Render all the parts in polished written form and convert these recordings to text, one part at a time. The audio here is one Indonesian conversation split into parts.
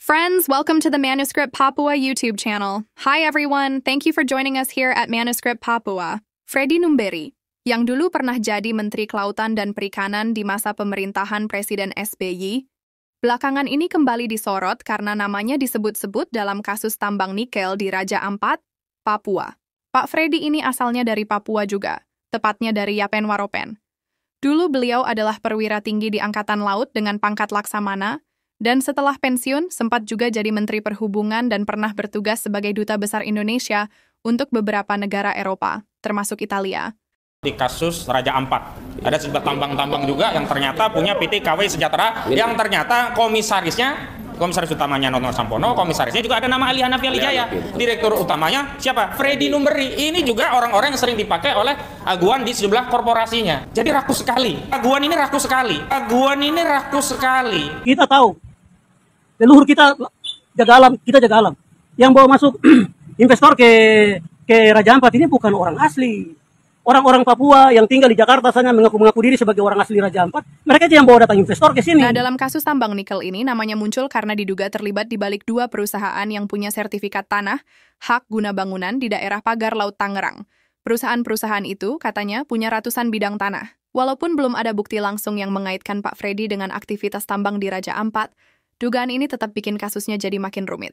Friends, welcome to the Manuscript Papua YouTube channel. Hi everyone, thank you for joining us here at Manuscript Papua. Freddy Numberi, yang dulu pernah jadi Menteri Kelautan dan Perikanan di masa pemerintahan Presiden SBY, belakangan ini kembali disorot karena namanya disebut-sebut dalam kasus tambang nikel di Raja Ampat, Papua. Pak Freddy ini asalnya dari Papua juga, tepatnya dari Yapen Waropen. Dulu beliau adalah perwira tinggi di Angkatan Laut dengan pangkat Laksamana, dan setelah pensiun, sempat juga jadi Menteri Perhubungan dan pernah bertugas sebagai Duta Besar Indonesia untuk beberapa negara Eropa, termasuk Italia. Di kasus Raja Ampat, ada sebuah tambang-tambang juga yang ternyata punya PT KW Sejahtera, yang ternyata komisaris utamanya Nono Sampono, komisarisnya juga ada nama Ali Hanafi Alijaya, direktur utamanya siapa? Freddy Numberi. Ini juga orang-orang yang sering dipakai oleh aguan di sejumlah korporasinya. Jadi rakus sekali. Aguan ini rakus sekali. Kita tahu leluhur kita jaga alam. Yang bawa masuk investor ke Raja Ampat ini bukan orang asli. Orang-orang Papua yang tinggal di Jakarta sana mengaku diri sebagai orang asli Raja Ampat, mereka aja yang bawa datang investor ke sini. Nah, dalam kasus tambang nikel ini namanya muncul karena diduga terlibat di balik dua perusahaan yang punya sertifikat tanah, hak guna bangunan di daerah Pagar Laut Tangerang. Perusahaan-perusahaan itu katanya punya ratusan bidang tanah. Walaupun belum ada bukti langsung yang mengaitkan Pak Freddy dengan aktivitas tambang di Raja Ampat, dugaan ini tetap bikin kasusnya jadi makin rumit.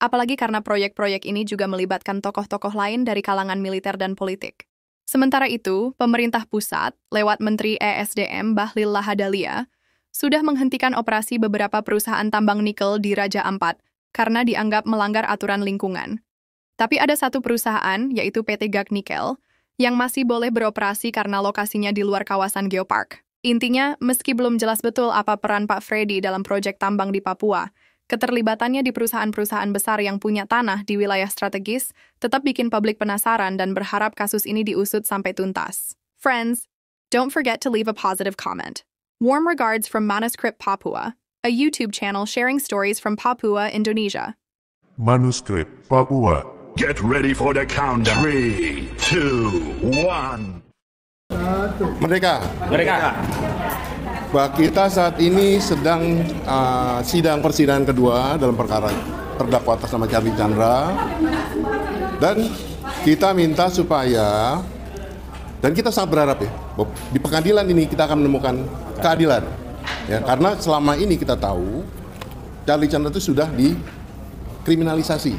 Apalagi karena proyek-proyek ini juga melibatkan tokoh-tokoh lain dari kalangan militer dan politik. Sementara itu, pemerintah pusat, lewat Menteri ESDM Bahlil Lahadalia, sudah menghentikan operasi beberapa perusahaan tambang nikel di Raja Ampat karena dianggap melanggar aturan lingkungan. Tapi ada satu perusahaan, yaitu PT Gag Nikel, yang masih boleh beroperasi karena lokasinya di luar kawasan geopark. Intinya, meski belum jelas betul apa peran Pak Freddy dalam proyek tambang di Papua, keterlibatannya di perusahaan-perusahaan besar yang punya tanah di wilayah strategis tetap bikin publik penasaran dan berharap kasus ini diusut sampai tuntas. Friends, don't forget to leave a positive comment. Warm regards from Manuscript Papua, a YouTube channel sharing stories from Papua, Indonesia. Manuscript Papua. Get ready for the countdown. 3, 2, 1. Merdeka. Bahwa kita saat ini sedang sidang persidangan kedua dalam perkara terdakwa atas nama Charlie Chandra, dan kita minta supaya, dan kita sangat berharap ya, di pengadilan ini kita akan menemukan keadilan ya, karena selama ini kita tahu Charlie Chandra itu sudah dikriminalisasi,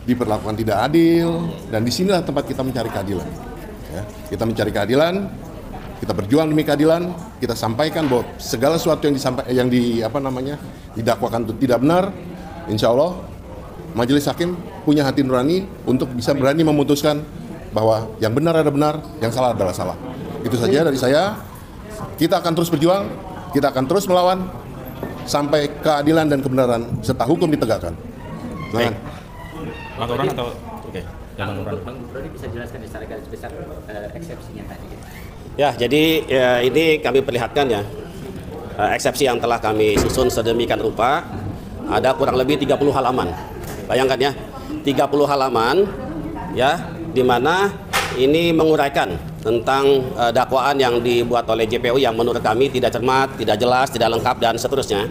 diperlakukan tidak adil, dan disinilah tempat kita mencari keadilan ya. Kita mencari keadilan, kita berjuang demi keadilan, kita sampaikan bahwa segala sesuatu yang didakwakan itu tidak benar. Insya Allah majelis hakim punya hati nurani untuk bisa berani memutuskan bahwa yang benar ada benar, yang salah adalah salah. Itu saja dari saya. Kita akan terus berjuang, kita akan terus melawan sampai keadilan dan kebenaran serta hukum ditegakkan. Laporan atau oke. Bang Brody bisa jelaskan secara garis besar eksepsinya tadi? Ya, jadi ini kami perlihatkan ya, eksepsi yang telah kami susun sedemikian rupa, ada kurang lebih 30 halaman. Bayangkan ya, 30 halaman ya, di mana ini menguraikan tentang dakwaan yang dibuat oleh JPU yang menurut kami tidak cermat, tidak jelas, tidak lengkap, dan seterusnya.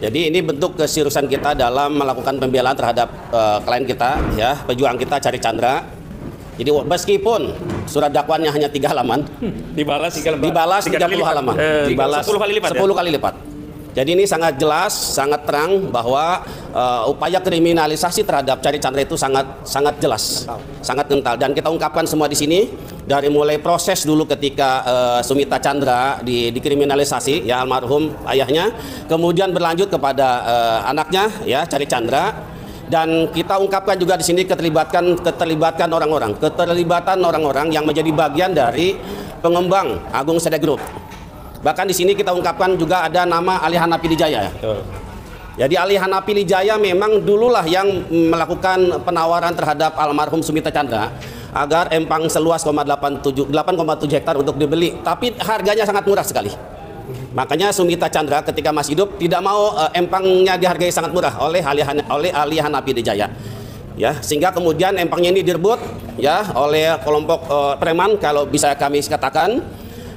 Jadi ini bentuk keseriusan kita dalam melakukan pembelaan terhadap klien kita, ya, pejuang kita Charlie Chandra. Jadi meskipun surat dakwaannya hanya 3 halaman, dibalas 30 halaman, dibalas 10 kali lipat. Jadi ini sangat jelas, sangat terang bahwa upaya kriminalisasi terhadap Charlie Chandra itu sangat jelas, sangat kental, dan kita ungkapkan semua di sini dari mulai proses dulu ketika Sumita Chandra dikriminalisasi, ya, almarhum ayahnya, kemudian berlanjut kepada anaknya, ya, Charlie Chandra, dan kita ungkapkan juga di sini keterlibatan orang-orang yang menjadi bagian dari pengembang Agung CD Group. Bahkan di sini kita ungkapkan juga ada nama Ali Hanafi Alijaya. Jadi Ali Hanafi Alijaya memang dululah yang melakukan penawaran terhadap almarhum Sumita Chandra agar empang seluas 8,7 hektar untuk dibeli, tapi harganya sangat murah sekali. Makanya Sumita Chandra ketika masih hidup tidak mau empangnya dihargai sangat murah oleh Ali Hanafi Alijaya. Ya, sehingga kemudian empangnya ini direbut, ya, oleh kelompok preman kalau bisa kami katakan.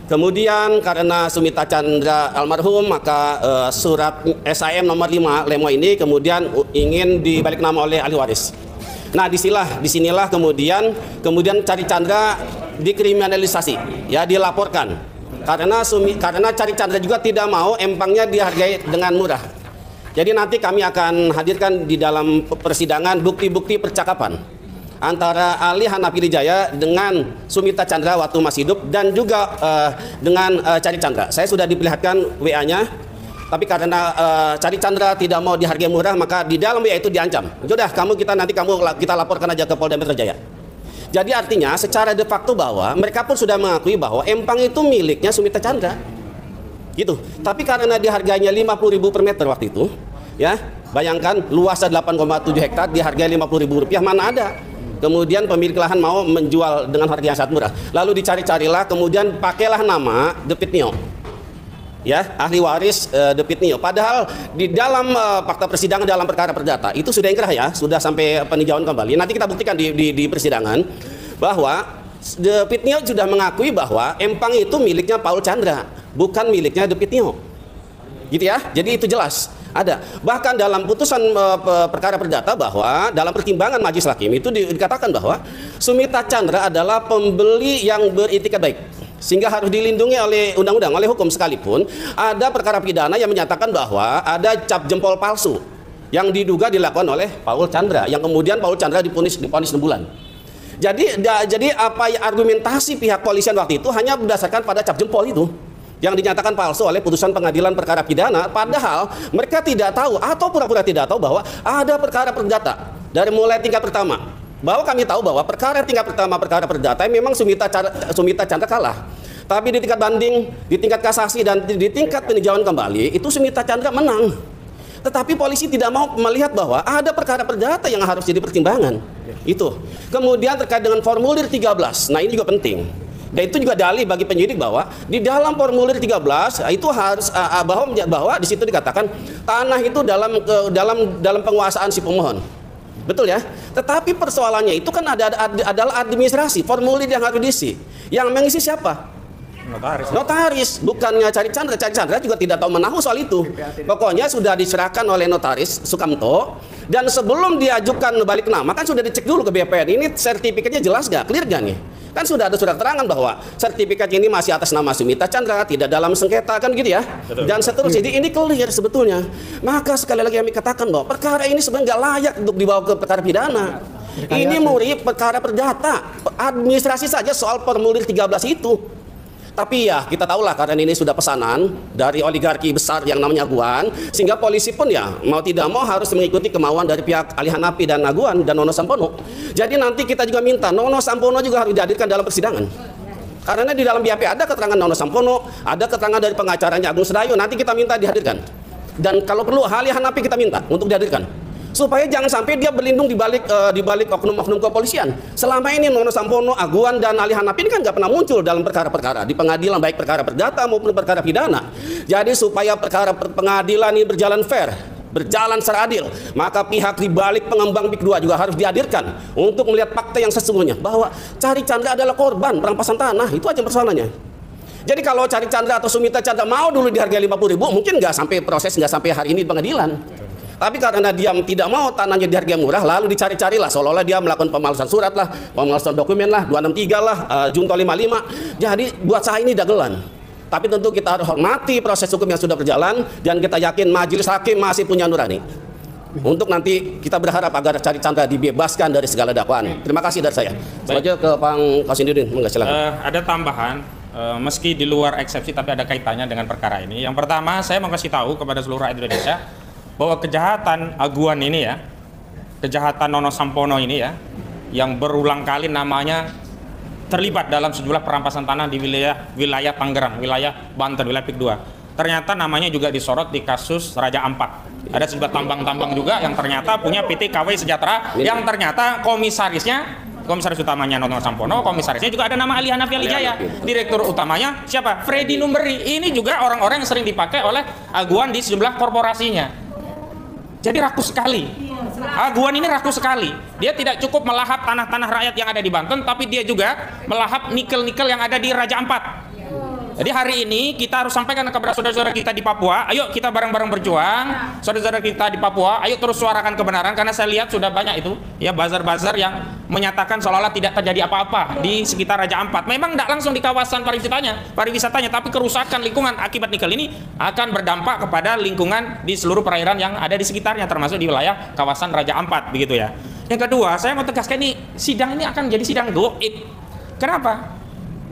Kemudian karena Sumita Chandra almarhum, maka surat SIM nomor 5 Lemo ini kemudian ingin dibalik nama oleh ahli waris. Nah, disinilah kemudian Cari Chandra dikriminalisasi, ya, dilaporkan. Karena Cari Chandra juga tidak mau empangnya dihargai dengan murah. Jadi nanti kami akan hadirkan di dalam persidangan bukti-bukti percakapan antara Ali Hanafi Wijaya dengan Sumita Chandra waktu masih hidup dan juga dengan Cari Chandra. Saya sudah diperlihatkan WA-nya, tapi karena Cari Chandra tidak mau dihargai murah, maka di dalam WA itu diancam. Sudah, kita laporkan aja ke Polda Metro Jaya. Jadi artinya secara de facto bahwa mereka pun sudah mengakui bahwa empang itu miliknya Sumita Chandra. Gitu. Tapi karena dihargainya 50.000 per meter waktu itu, ya, bayangkan luasnya 8,7 hektar dihargai Rp50.000, mana ada. Kemudian pemilik lahan mau menjual dengan harga yang sangat murah. Lalu dicari-carilah, kemudian pakailah nama Depitnio, ya, ahli waris Depitnio. Padahal di dalam fakta persidangan dalam perkara perdata itu sudah ingkrah, ya, sudah sampai peninjauan kembali. Nanti kita buktikan di persidangan bahwa Depitnio sudah mengakui bahwa empang itu miliknya Paul Chandra, bukan miliknya Depitnio. Gitu, ya. Jadi itu jelas ada. Bahkan dalam putusan perkara perdata bahwa dalam pertimbangan majelis hakim itu dikatakan bahwa Sumita Chandra adalah pembeli yang beritikat baik, sehingga harus dilindungi oleh undang-undang, oleh hukum, sekalipun ada perkara pidana yang menyatakan bahwa ada cap jempol palsu yang diduga dilakukan oleh Paul Chandra, yang kemudian Paul Chandra diponis 6 bulan. Jadi apa argumentasi pihak polisian waktu itu hanya berdasarkan pada cap jempol itu yang dinyatakan palsu oleh putusan pengadilan perkara pidana, padahal mereka tidak tahu atau pura-pura tidak tahu bahwa ada perkara perdata dari mulai tingkat pertama. Bahwa kami tahu bahwa perkara tingkat pertama, perkara perdata, memang Sumita Chandra kalah. Tapi di tingkat banding, di tingkat kasasi, dan di tingkat peninjauan kembali itu Sumita Chandra menang. Tetapi polisi tidak mau melihat bahwa ada perkara perdata yang harus jadi pertimbangan. Itu. Kemudian terkait dengan formulir 13. Nah, ini juga penting. Dan itu juga dalih bagi penyidik bahwa di dalam formulir 13 itu harus bahwa di situ dikatakan tanah itu dalam penguasaan si pemohon. Betul, ya? Tetapi persoalannya itu kan adalah administrasi, formulir yang harus diisi. Yang mengisi siapa? Notaris, bukannya Cari Chandra. Cari Chandra juga tidak tahu menahu soal itu. Pokoknya sudah diserahkan oleh notaris Sukamto, dan sebelum diajukan balik nama kan sudah dicek dulu ke BPN. Ini sertifikatnya jelas gak? Clear gak nih? Kan sudah ada surat keterangan bahwa sertifikat ini masih atas nama Sumita Chandra, tidak dalam sengketa, kan gitu, ya. Betul. Dan seterusnya. Jadi ini clear sebetulnya. Maka sekali lagi kami katakan bahwa perkara ini sebenarnya nggak layak untuk dibawa ke perkara pidana. Ini murni perkara perdata, administrasi saja soal formulir 13 itu. Tapi ya kita tahulah karena ini sudah pesanan dari oligarki besar yang namanya Aguan, sehingga polisi pun ya mau tidak mau harus mengikuti kemauan dari pihak Ali Hanafi dan Aguan dan Nono Sampono. Jadi nanti kita juga minta Nono Sampono juga harus dihadirkan dalam persidangan. Karena di dalam BAP ada keterangan Nono Sampono, ada keterangan dari pengacaranya Agung Sedayu, nanti kita minta dihadirkan. Dan kalau perlu Ali Hanafi kita minta untuk dihadirkan. Supaya jangan sampai dia berlindung di balik oknum-oknum kepolisian. Selama ini Nono Sampono, Aguan, dan Ali Hanafi ini kan nggak pernah muncul dalam perkara-perkara di pengadilan, baik perkara perdata maupun perkara pidana. Jadi supaya perkara pengadilan ini berjalan fair, berjalan secara adil, maka pihak di balik pengembang PIK 2 juga harus dihadirkan untuk melihat fakta yang sesungguhnya bahwa Cari Chandra adalah korban perampasan tanah. Itu aja persoalannya. Jadi kalau Cari Chandra atau Sumita Chandra mau dulu dihargai 50.000, mungkin nggak sampai proses, nggak sampai hari ini di pengadilan. Tapi karena dia tidak mau tanahnya dihargai murah, lalu dicari-carilah seolah-olah dia melakukan pemalsuan surat lah, pemalsuan dokumen lah, 263 lah, Junto 55. Jadi buat saya ini dagelan. Tapi tentu kita harus hormati proses hukum yang sudah berjalan, dan kita yakin majelis hakim masih punya nurani. Untuk nanti kita berharap agar Cari Chandra dibebaskan dari segala dakwaan. Terima kasih dari saya. Selanjutnya ke Bang Kosinudin, silakan. Ada tambahan, meski di luar eksepsi tapi ada kaitannya dengan perkara ini. Yang pertama, saya mau kasih tahu kepada seluruh rakyat Indonesia bahwa kejahatan Aguan ini ya, kejahatan Nono Sampono ini ya, yang berulang kali namanya terlibat dalam sejumlah perampasan tanah di wilayah Tangerang, wilayah Banten, wilayah PIK 2. Ternyata namanya juga disorot di kasus Raja Ampat. Ada sejumlah tambang-tambang juga yang ternyata punya PT KW Sejahtera, yang ternyata komisaris utamanya Nono Sampono, komisarisnya juga ada nama Ali Hanafi Wijaya. Direktur utamanya siapa? Freddy Numberi. Ini juga orang-orang yang sering dipakai oleh Aguan di sejumlah korporasinya. Jadi rakus sekali. Aguan ini rakus sekali. Dia tidak cukup melahap tanah-tanah rakyat yang ada di Banten, tapi dia juga melahap nikel-nikel yang ada di Raja Ampat. Jadi hari ini kita harus sampaikan kepada saudara-saudara kita di Papua, ayo kita bareng-bareng berjuang. Saudara-saudara kita di Papua, ayo terus suarakan kebenaran, karena saya lihat sudah banyak itu ya buzzer-buzzer yang menyatakan seolah-olah tidak terjadi apa-apa di sekitar Raja Ampat. Memang tidak langsung di kawasan pariwisatanya, tapi kerusakan lingkungan akibat nikel ini akan berdampak kepada lingkungan di seluruh perairan yang ada di sekitarnya, termasuk di wilayah kawasan Raja Ampat, begitu ya. Yang kedua, saya mau tegaskan sidang ini akan jadi sidang goib. Kenapa?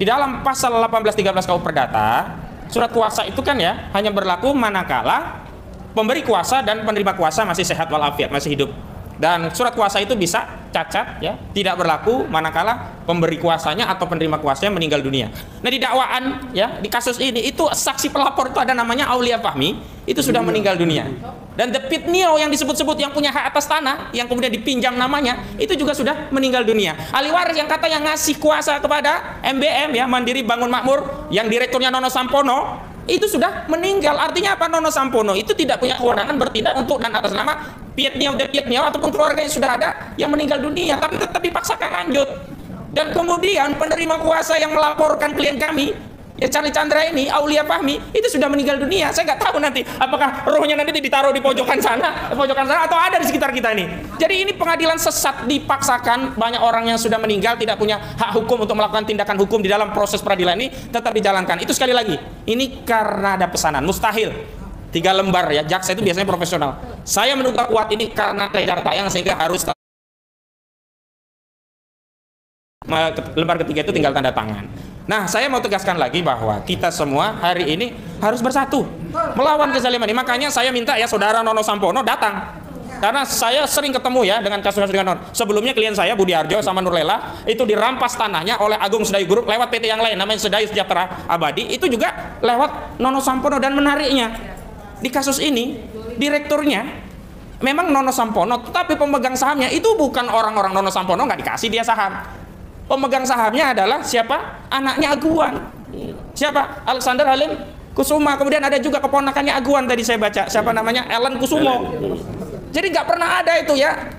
Di dalam pasal 1813 KUH Perdata, surat kuasa itu kan ya hanya berlaku manakala pemberi kuasa dan penerima kuasa masih sehat walafiat, masih hidup. Dan surat kuasa itu bisa cacat ya, tidak berlaku manakala pemberi kuasanya atau penerima kuasanya meninggal dunia. Nah, di dakwaan ya, di kasus ini itu saksi pelapor itu ada namanya Aulia Fahmi, itu sudah meninggal dunia. Dan The Pitnio yang disebut-sebut yang punya hak atas tanah yang kemudian dipinjam namanya itu juga sudah meninggal dunia. Ahli waris yang katanya ngasih kuasa kepada MBM ya, Mandiri Bangun Makmur, yang direkturnya Nono Sampono, itu sudah meninggal. Artinya apa? Nono Sampono itu tidak punya kewenangan bertindak untuk dan atas nama Pitnio ataupun keluarganya sudah ada yang meninggal dunia, tapi tetap dipaksakan lanjut. Dan kemudian penerima kuasa yang melaporkan klien kami ya, Charlie Chandra ini, Aulia Fahmi, itu sudah meninggal dunia. Saya nggak tahu nanti apakah rohnya nanti ditaruh di pojokan sana atau ada di sekitar kita ini. Jadi ini pengadilan sesat, dipaksakan. Banyak orang yang sudah meninggal tidak punya hak hukum untuk melakukan tindakan hukum di dalam proses peradilan ini tetap dijalankan. Itu sekali lagi, ini karena ada pesanan. Mustahil 3 lembar ya, jaksa itu biasanya profesional. Saya menduga kuat ini karena kejar tayang sehingga harus lembar ketiga itu tinggal tanda tangan. Nah, saya mau tegaskan lagi bahwa kita semua hari ini harus bersatu melawan kezaliman ini. Makanya saya minta ya saudara Nono Sampono datang. Karena saya sering ketemu ya dengan kasus-kasus dengan Nono. Sebelumnya klien saya Budi Arjo sama Nurlela itu dirampas tanahnya oleh Agung Sedayu Group lewat PT yang lain namanya Sedayu Sejahtera Abadi, itu juga lewat Nono Sampono. Dan menariknya di kasus ini direkturnya memang Nono Sampono, tetapi pemegang sahamnya itu bukan orang-orang Nono Sampono, nggak dikasih dia saham. Pemegang sahamnya adalah siapa? Anaknya Aguan. Siapa? Alexander Halim Kusuma. Kemudian ada juga keponakannya Aguan tadi saya baca. Siapa namanya? Ellen Kusumo. Jadi nggak pernah ada itu ya.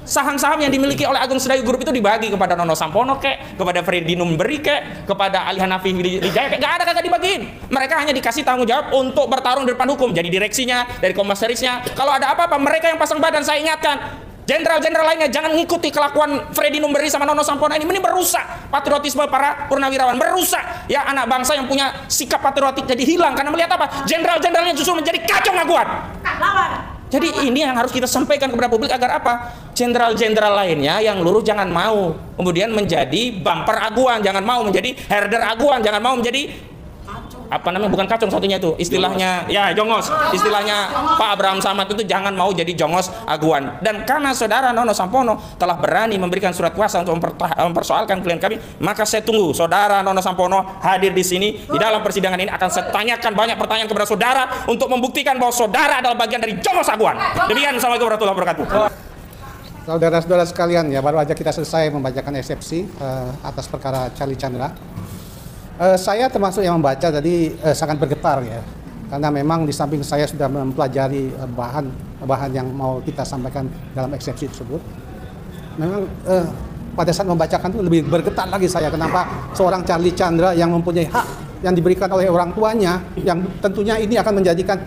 Saham-saham yang dimiliki oleh Agung Sedayu Group itu dibagi kepada Nono Sampono kepada Freddy Numberi kepada Ali Hanafi Wijaya nggak ada, kagak dibagiin. Mereka hanya dikasih tanggung jawab untuk bertarung di depan hukum. Jadi direksinya, dari komisarisnya. Kalau ada apa-apa mereka yang pasang badan. Saya ingatkan, jenderal-jenderal lainnya jangan ngikuti kelakuan Freddy Numberi sama Nono Sampono ini merusak patriotisme para purnawirawan, merusak ya anak bangsa yang punya sikap patriotik jadi hilang karena melihat apa? Jenderal-jenderalnya justru menjadi kacung Aguan. Jadi ini yang harus kita sampaikan kepada publik agar apa? Jenderal-jenderal lainnya yang lurus jangan mau kemudian menjadi bumper Aguan, jangan mau menjadi herder Aguan, jangan mau menjadi apa namanya, bukan kacung satunya itu istilahnya ya jongos, istilahnya Pak Abraham Samad itu jangan mau jadi jongos Aguan. Dan karena saudara Nono Sampono telah berani memberikan surat kuasa untuk mempersoalkan klien kami, maka saya tunggu saudara Nono Sampono hadir di sini di dalam persidangan ini. Akan saya tanyakan banyak pertanyaan kepada saudara untuk membuktikan bahwa saudara adalah bagian dari jongos Aguan. Demikian, assalamualaikum warahmatullahi wabarakatuh. Saudara-saudara sekalian ya, baru aja kita selesai membacakan eksepsi atas perkara Charlie Chandra. Saya termasuk yang membaca tadi sangat bergetar ya, karena memang di samping saya sudah mempelajari bahan yang mau kita sampaikan dalam eksepsi tersebut. Memang pada saat membacakan itu lebih bergetar lagi saya. Kenapa? Seorang Charlie Chandra yang mempunyai hak yang diberikan oleh orang tuanya, yang tentunya ini akan menjadikan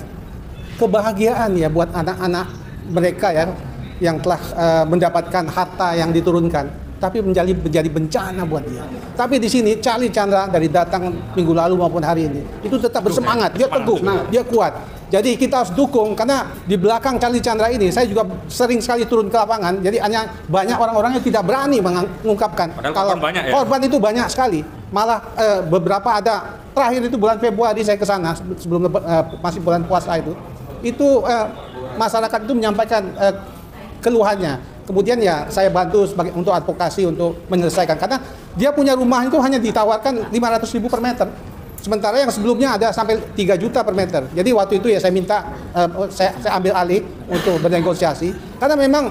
kebahagiaan ya buat anak-anak mereka ya yang telah mendapatkan harta yang diturunkan, tapi menjadi bencana buat dia. Tapi di sini Charlie Chandra dari datang minggu lalu maupun hari ini itu tetap bersemangat, dia teguh, dia kuat. Jadi kita harus dukung, karena di belakang Charlie Chandra ini saya juga sering sekali turun ke lapangan. Jadi hanya banyak orang-orang yang tidak berani mengungkapkan. Kalau korban itu banyak sekali. Malah beberapa ada, terakhir itu bulan Februari saya ke sana sebelum masih bulan puasa itu masyarakat itu menyampaikan keluhannya. Kemudian ya saya bantu untuk advokasi untuk menyelesaikan, karena dia punya rumah itu hanya ditawarkan 500.000 per meter, sementara yang sebelumnya ada sampai 3 juta per meter. Jadi waktu itu ya saya minta saya ambil alih untuk bernegosiasi, karena memang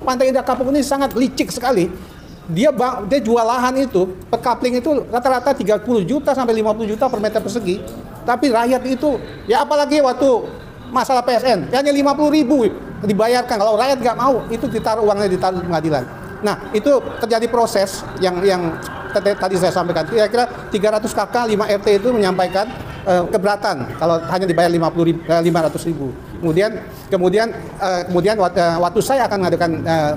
Pantai Indah Kapuk ini sangat licik sekali. Dia jual lahan itu per coupling itu rata-rata 30 juta sampai 50 juta per meter persegi, tapi rakyat itu ya, apalagi waktu masalah PSN hanya 50.000 dibayarkan. Kalau rakyat nggak mau, itu uangnya ditaruh di pengadilan. Nah, itu terjadi proses yang tadi saya sampaikan, kira-kira 300 KK 5 RT itu menyampaikan keberatan kalau hanya dibayar 500.000. Kemudian waktu saya akan mengadakan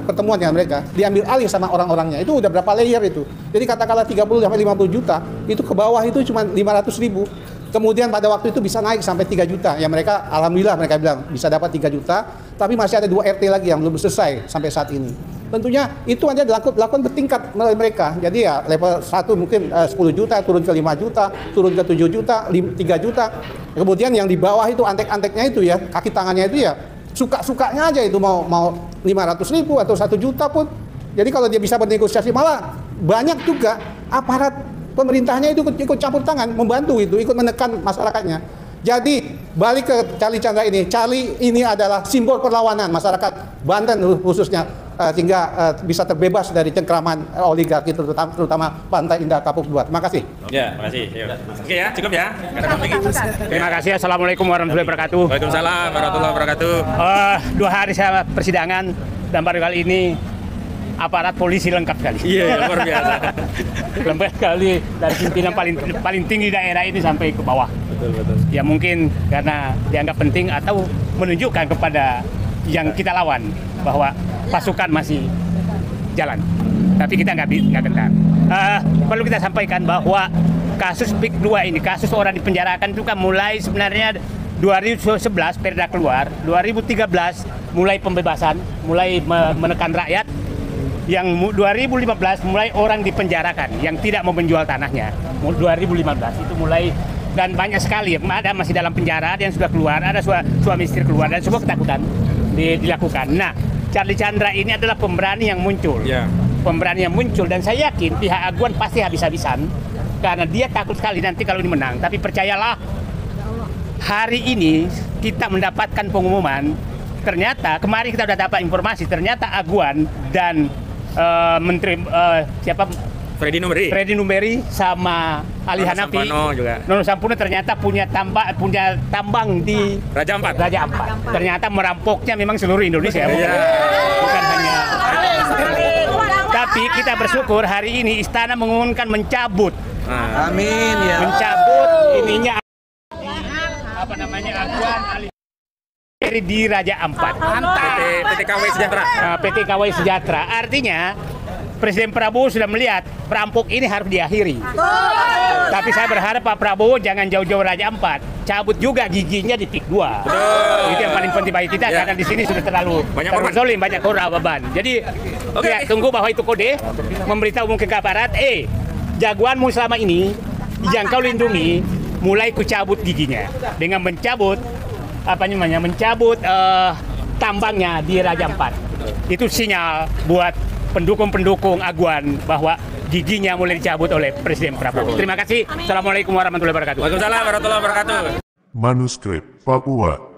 pertemuan dengan mereka, diambil alih sama orang-orangnya. Itu udah berapa layer itu. Jadi katakanlah 30 sampai 50 juta, itu ke bawah itu cuma 500.000. Kemudian pada waktu itu bisa naik sampai 3 juta. Ya mereka, alhamdulillah mereka bilang bisa dapat 3 juta, tapi masih ada 2 RT lagi yang belum selesai sampai saat ini. Tentunya itu hanya dilakukan bertingkat melalui mereka. Jadi ya level 1 mungkin 10 juta, turun ke 5 juta, turun ke 7 juta, 3 juta. Kemudian yang di bawah itu antek-anteknya itu ya, kaki tangannya itu ya suka-sukanya aja itu mau 500.000 atau 1 juta pun. Jadi kalau dia bisa bernegosiasi, malah banyak juga aparat pemerintahnya itu ikut campur tangan, membantu itu, ikut menekan masyarakatnya. Jadi balik ke Charlie Chandra ini, Charlie ini adalah simbol perlawanan masyarakat Banten khususnya, sehingga bisa terbebas dari cengkraman oligarki terutama Pantai Indah Kapuk 2. Terima kasih. Ya, terima kasih. Oke ya, cukup ya. Terima kasih. Assalamualaikum warahmatullahi wabarakatuh. Waalaikumsalam warahmatullahi wabarakatuh. 2 hari saya persidangan dan baru kali ini aparat polisi lengkap sekali. Iya, luar biasa. Lengkap sekali dari pimpinan paling tinggi daerah ini sampai ke bawah. Betul. Ya mungkin karena dianggap penting atau menunjukkan kepada yang kita lawan bahwa pasukan masih jalan. Tapi kita nggak gentar. Perlu kita sampaikan bahwa kasus PIK 2 ini, kasus orang dipenjarakan itu kan mulai sebenarnya 2011 Perda keluar, 2013 mulai pembebasan, mulai menekan rakyat. Yang 2015 mulai orang dipenjarakan yang tidak mau menjual tanahnya. 2015 itu mulai, dan banyak sekali, ada masih dalam penjara, ada yang sudah keluar, ada suami istri keluar, dan semua ketakutan dilakukan. Nah, Charlie Chandra ini adalah pemberani yang muncul. Pemberani yang muncul, dan saya yakin pihak Aguan pasti habis-habisan karena dia takut sekali nanti kalau ini menang. Tapi percayalah, hari ini kita mendapatkan pengumuman, ternyata kemarin kita sudah dapat informasi, ternyata Aguan dan Menteri Freddy Numberi sama Ali Hanafi, Nono Sampono ternyata punya tambang di Raja Ampat. Ternyata merampoknya memang seluruh Indonesia, bukan hanya. Tapi kita bersyukur hari ini istana mengumumkan mencabut. Amin ya. Mencabut ininya Aguan Ali di Raja Ampat. PT KW Sejahtera. PT KW Sejahtera. Artinya Presiden Prabowo sudah melihat perampok ini harus diakhiri. Tapi saya berharap Pak Prabowo jangan jauh-jauh Raja Ampat, cabut juga giginya di PIK 2. Itu yang paling penting bagi kita, karena di sini sudah terlalu zolim, banyak korban. Jadi ya, tunggu bahwa itu kode memberitahu mungkin ke aparat, jagoanmu selama ini yang kau lindungi mulai kucabut giginya dengan mencabut tambangnya di Raja Ampat. Itu sinyal buat pendukung-pendukung Aguan bahwa giginya mulai dicabut oleh Presiden Prabowo. Terima kasih. Assalamualaikum warahmatullahi wabarakatuh. Waalaikumsalam warahmatullahi wabarakatuh. Manuskrip Papua.